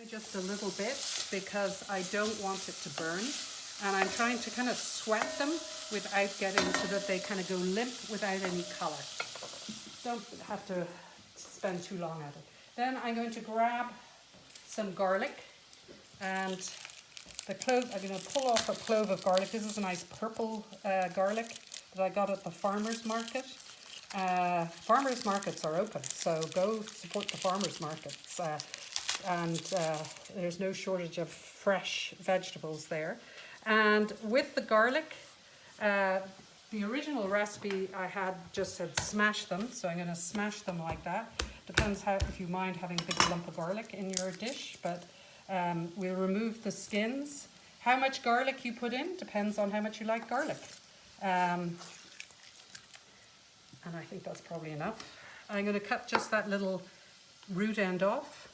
just a little bit because I don't want it to burn. And I'm trying to kind of sweat them without getting, so that they kind of go limp without any color. Don't have to spend too long at it. Then I'm going to grab some garlic and the clove. I'm going to pull off a clove of garlic. This is a nice purple garlic that I got at the farmer's market. Farmers markets are open, so go support the farmers markets. And there's no shortage of fresh vegetables there. And with the garlic, the original recipe I had just said smash them, so I'm going to smash them like that. Depends how, if you mind having a big lump of garlic in your dish, but we'll remove the skins. How much garlic you put in depends on how much you like garlic. And I think that's probably enough. I'm going to cut just that little root end off,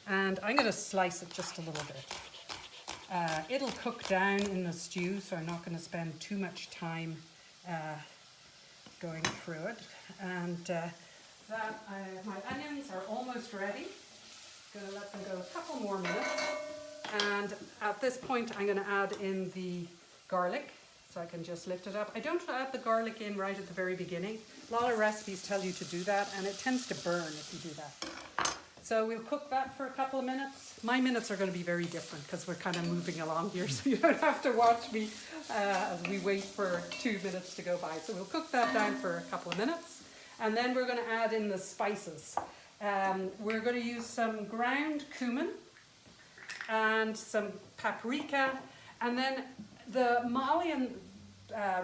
and I'm going to slice it just a little bit. It'll cook down in the stew, so I'm not going to spend too much time going through it. And my onions are almost ready. Going to let them go a couple more minutes. And at this point, I'm going to add in the garlic. So I can just lift it up. I don't add the garlic in right at the very beginning. A lot of recipes tell you to do that, and it tends to burn if you do that. So we'll cook that for a couple of minutes. My minutes are going to be very different because we're kind of moving along here, so you don't have to watch me as we wait for 2 minutes to go by. So we'll cook that down for a couple of minutes, and then we're going to add in the spices. We're going to use some ground cumin and some paprika, and then the Malian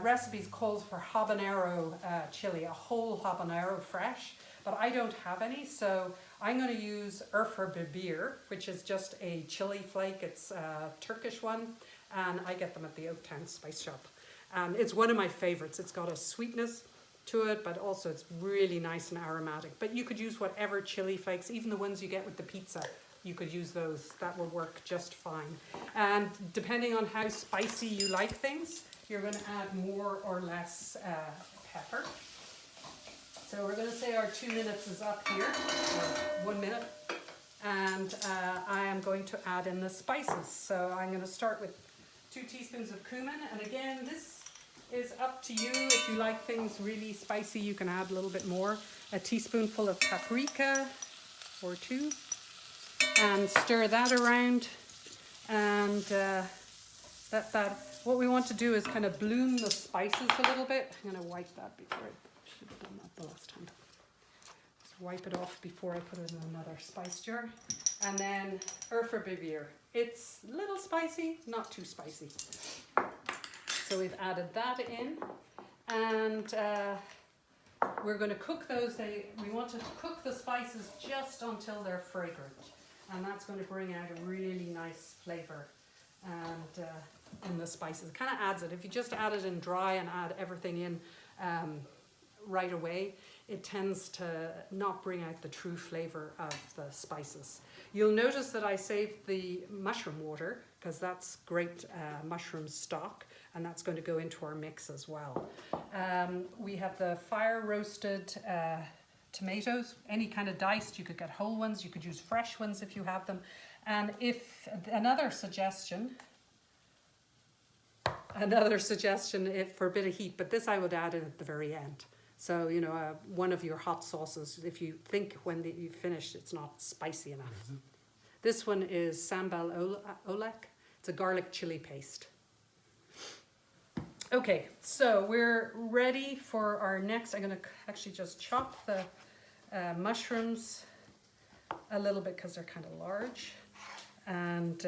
recipes calls for habanero chili, a whole habanero fresh, but I don't have any, so I'm going to use erfer biber, which is just a chili flake. It's a Turkish one, and I get them at the Oaktown Spice Shop. And it's one of my favorites. It's got a sweetness to it, but also it's really nice and aromatic. But you could use whatever chili flakes, even the ones you get with the pizza. You could use those. That will work just fine. And depending on how spicy you like things, you're going to add more or less pepper. So we're going to say our 2 minutes is up here, or 1 minute. And I am going to add in the spices. So I'm going to start with 2 teaspoons of cumin. And again, this is up to you. If you like things really spicy, you can add a little bit more. A teaspoonful of paprika, or 2. And stir that around, and what we want to do is kind of bloom the spices a little bit. I'm going to wipe that before I should have done that the last time. Just wipe it off before I put it in another spice jar. And then erfer biber. It's a little spicy, not too spicy. So we've added that in, and we're going to cook those. We want to cook the spices just until they're fragrant. And that's going to bring out a really nice flavour and in the spices. It kind of adds it. If you just add it in dry and add everything in right away, it tends to not bring out the true flavour of the spices. You'll notice that I saved the mushroom water because that's great mushroom stock, and that's going to go into our mix as well. We have the fire roasted tomatoes, any kind of diced. You could get whole ones, you could use fresh ones if you have them. And if another suggestion if for a bit of heat, but this I would add in at the very end. So, you know, one of your hot sauces, if you think when you finish it's not spicy enough. Mm-hmm. This one is sambal olek. It's a garlic chili paste. Okay, so we're ready for our next. I'm going to actually just chop the mushrooms a little bit because they're kind of large. And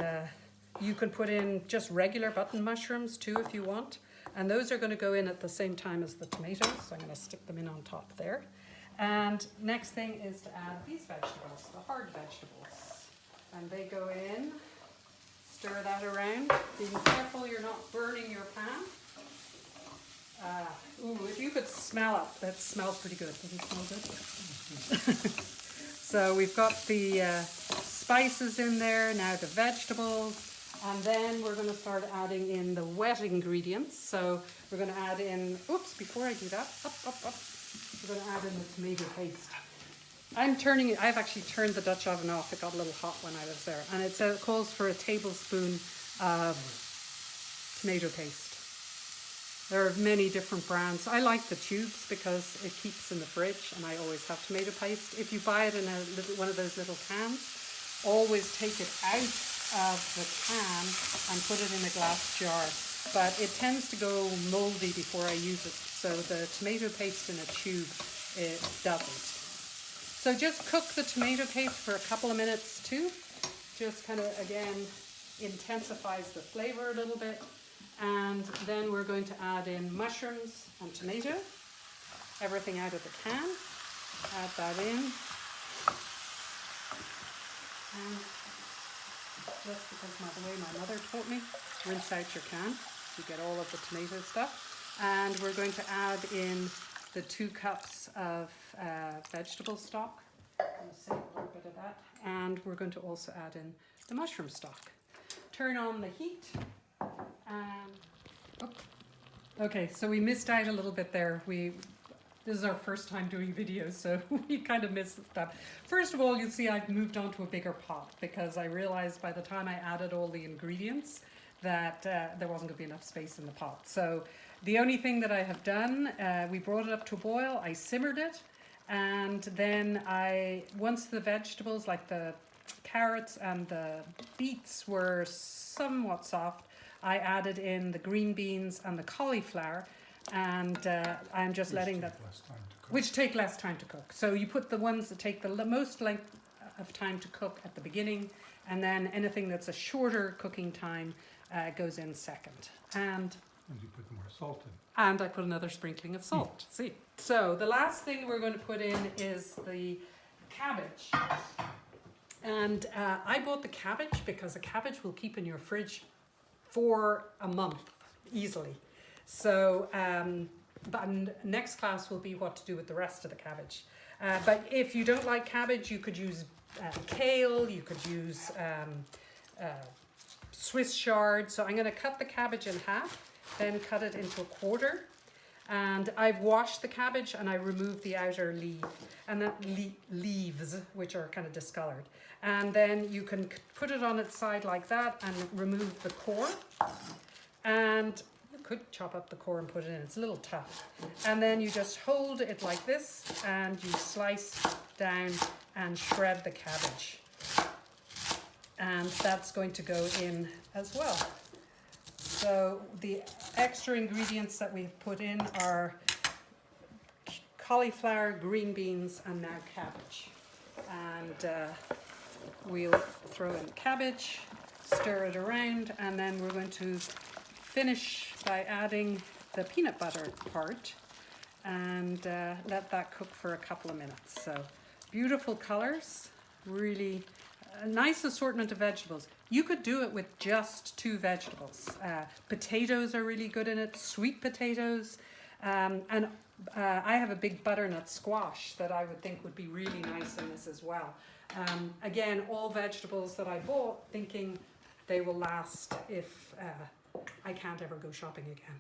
you can put in just regular button mushrooms too if you want. And those are going to go in at the same time as the tomatoes. So I'm going to stick them in on top there. And next thing is to add these vegetables, the hard vegetables. And they go in. Stir that around. Being careful you're not burning your pan. Ooh, if you could smell it, that smells pretty good. Does it smell good? So we've got the spices in there, now the vegetables, and then we're going to start adding in the wet ingredients. So we're going to add in, oops, before I do that, we're going to add in the tomato paste. I've actually turned the Dutch oven off. It got a little hot when I was there. And it calls for a tablespoon of tomato paste. There are many different brands. I like the tubes because it keeps in the fridge and I always have tomato paste. If you buy it in one of those little cans, always take it out of the can and put it in a glass jar. But it tends to go moldy before I use it. So the tomato paste in a tube, it doesn't. So just cook the tomato paste for a couple of minutes too. Just kind of, again, intensifies the flavor a little bit. And then we're going to add in mushrooms and tomato. Everything out of the can. Add that in. And just because the way my mother taught me, rinse out your can. You get all of the tomato stuff. And we're going to add in the 2 cups of vegetable stock. I'm going to save a little bit of that. And we're going to also add in the mushroom stock. Turn on the heat. Okay, so we missed out a little bit there. This is our first time doing videos, so we kind of missed stuff. First of all, you'll see I've moved on to a bigger pot because I realized by the time I added all the ingredients that there wasn't going to be enough space in the pot. So the only thing that I have done, we brought it up to a boil, I simmered it, and then once the vegetables like the carrots and the beets were somewhat soft, I added in the green beans and the cauliflower, and I'm just letting that, which take less time to cook. So you put the ones that take the most length of time to cook at the beginning, and then anything that's a shorter cooking time goes in second. And you put more salt in. And I put another sprinkling of salt. See. So the last thing we're going to put in is the cabbage. And I bought the cabbage because a cabbage will keep in your fridge for a month easily. So but next class will be what to do with the rest of the cabbage. But if you don't like cabbage, you could use kale, you could use Swiss chard. So I'm going to cut the cabbage in half, then cut it into a quarter. And I've washed the cabbage and I removed the outer leaf and leaves, which are kind of discolored. And then you can put it on its side like that and remove the core. And you could chop up the core and put it in. It's a little tough. And then you just hold it like this and you slice down and shred the cabbage. And that's going to go in as well. So the extra ingredients that we've put in are cauliflower, green beans, and now cabbage. And we'll throw in the cabbage, stir it around, and then we're going to finish by adding the peanut butter part and let that cook for a couple of minutes. So beautiful colors, really a nice assortment of vegetables. You could do it with just 2 vegetables. Potatoes are really good in it, sweet potatoes, and I have a big butternut squash that I would think would be really nice in this as well. Again, all vegetables that I bought thinking they will last if I can't ever go shopping again.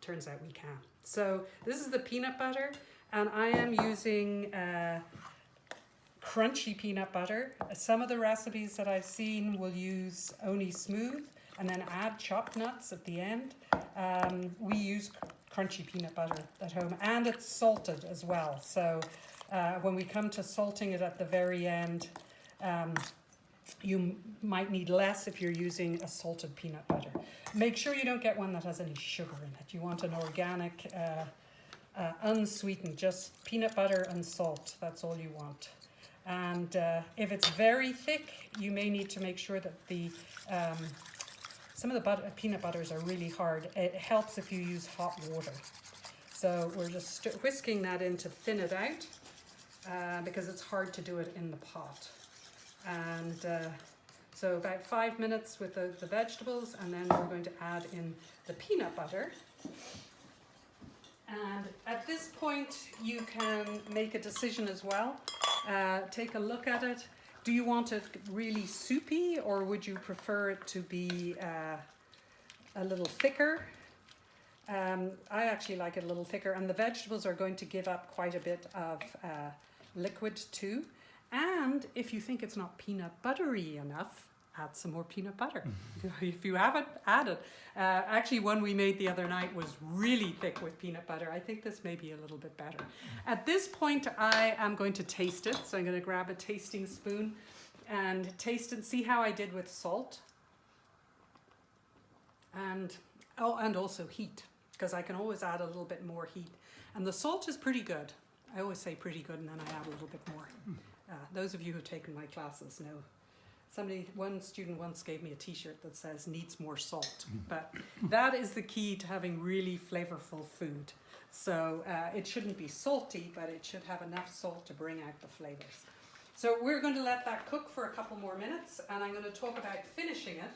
Turns out we can. So this is the peanut butter, and I am using crunchy peanut butter. Some of the recipes that I've seen will use only smooth and then add chopped nuts at the end. We use crunchy peanut butter at home, and it's salted as well. So when we come to salting it at the very end, you might need less if you're using a salted peanut butter. Make sure you don't get one that has any sugar in it. You want an organic, unsweetened, just peanut butter and salt. That's all you want. And if it's very thick, you may need to make sure that some of the peanut butters are really hard. It helps if you use hot water. So we're just whisking that in to thin it out because it's hard to do it in the pot. And so about 5 minutes with the vegetables, and then we're going to add in the peanut butter. And at this point, you can make a decision as well. Take a look at it. Do you want it really soupy, or would you prefer it to be a little thicker? I actually like it a little thicker, and the vegetables are going to give up quite a bit of liquid too. And if you think it's not peanut buttery enough, add some more peanut butter. If you haven't, add it. Actually, one we made the other night was really thick with peanut butter. I think this may be a little bit better. At this point, I am going to taste it. So I'm going to grab a tasting spoon and taste and see how I did with salt. And also heat, because I can always add a little bit more heat. And the salt is pretty good. I always say pretty good, and then I add a little bit more. Those of you who've taken my classes know. One student once gave me a t-shirt that says needs more salt, but that is the key to having really flavorful food. So it shouldn't be salty, but it should have enough salt to bring out the flavors. So we're going to let that cook for a couple more minutes, and I'm going to talk about finishing it.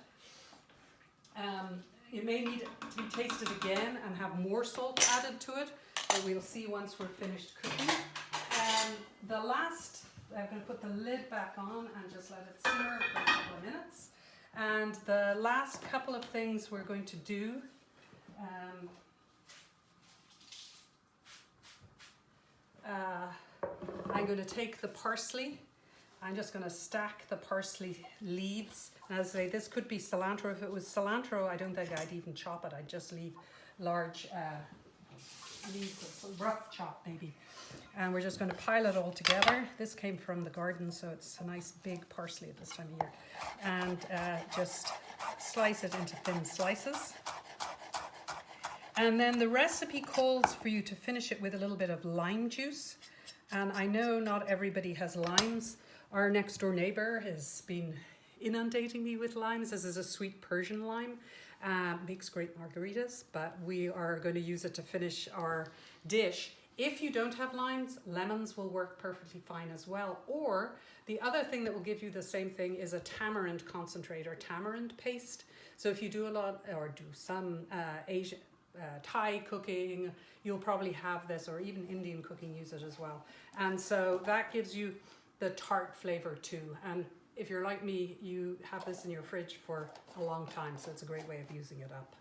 It may need to be tasted again and have more salt added to it, but we'll see once we're finished cooking. I'm going to put the lid back on and just let it simmer for a couple of minutes. And the last couple of things we're going to do, I'm going to take the parsley. I'm just going to stack the parsley leaves. And as I say, this could be cilantro. If it was cilantro, I don't think I'd even chop it. I'd just leave large leaves, rough chop maybe. And we're just going to pile it all together. This came from the garden, so it's a nice big parsley at this time of year. And just slice it into thin slices. And then the recipe calls for you to finish it with a little bit of lime juice. And I know not everybody has limes. Our next door neighbor has been inundating me with limes. This is a sweet Persian lime. Makes great margaritas, but we are going to use it to finish our dish. If you don't have limes, lemons will work perfectly fine as well. Or the other thing that will give you the same thing is a tamarind concentrate or tamarind paste. So if you do a lot or do some Asian Thai cooking, you'll probably have this, or even Indian cooking use it as well. And so that gives you the tart flavor too. And if you're like me, you have this in your fridge for a long time, so it's a great way of using it up.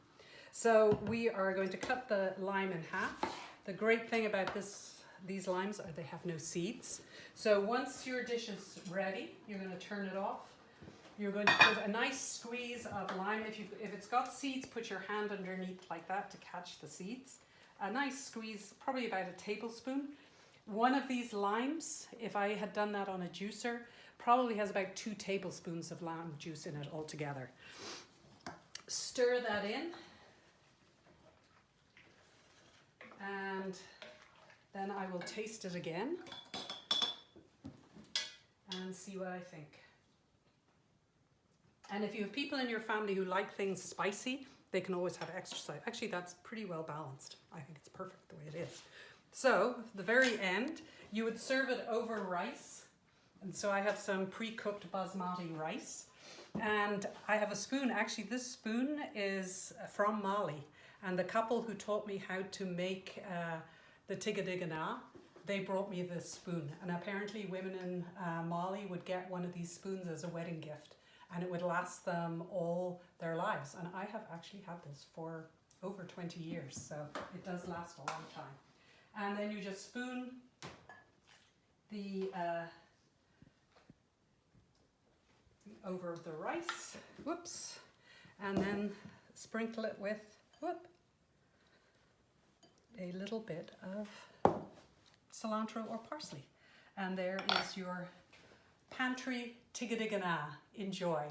So we are going to cut the lime in half. The great thing about these limes are they have no seeds. So once your dish is ready, you're going to turn it off. You're going to put a nice squeeze of lime. If it's got seeds, put your hand underneath like that to catch the seeds. A nice squeeze, probably about a tablespoon. One of these limes, if I had done that on a juicer, probably has about 2 tablespoons of lime juice in it altogether. Stir that in. And then I will taste it again and see what I think. And if you have people in your family who like things spicy, they can always have extra spice. Actually, that's pretty well balanced. I think it's perfect the way it is. So, at the very end, you would serve it over rice. And so I have some pre-cooked basmati rice. And I have a spoon. Actually, this spoon is from Mali. And the couple who taught me how to make the Tiga Diga Na, they brought me this spoon. And apparently women in Mali would get one of these spoons as a wedding gift. And it would last them all their lives. And I have actually had this for over 20 years. So it does last a long time. And then you just spoon the over the rice. Whoops. And then sprinkle it with a little bit of cilantro or parsley. And there is your pantry Tiga Diga Na. Enjoy.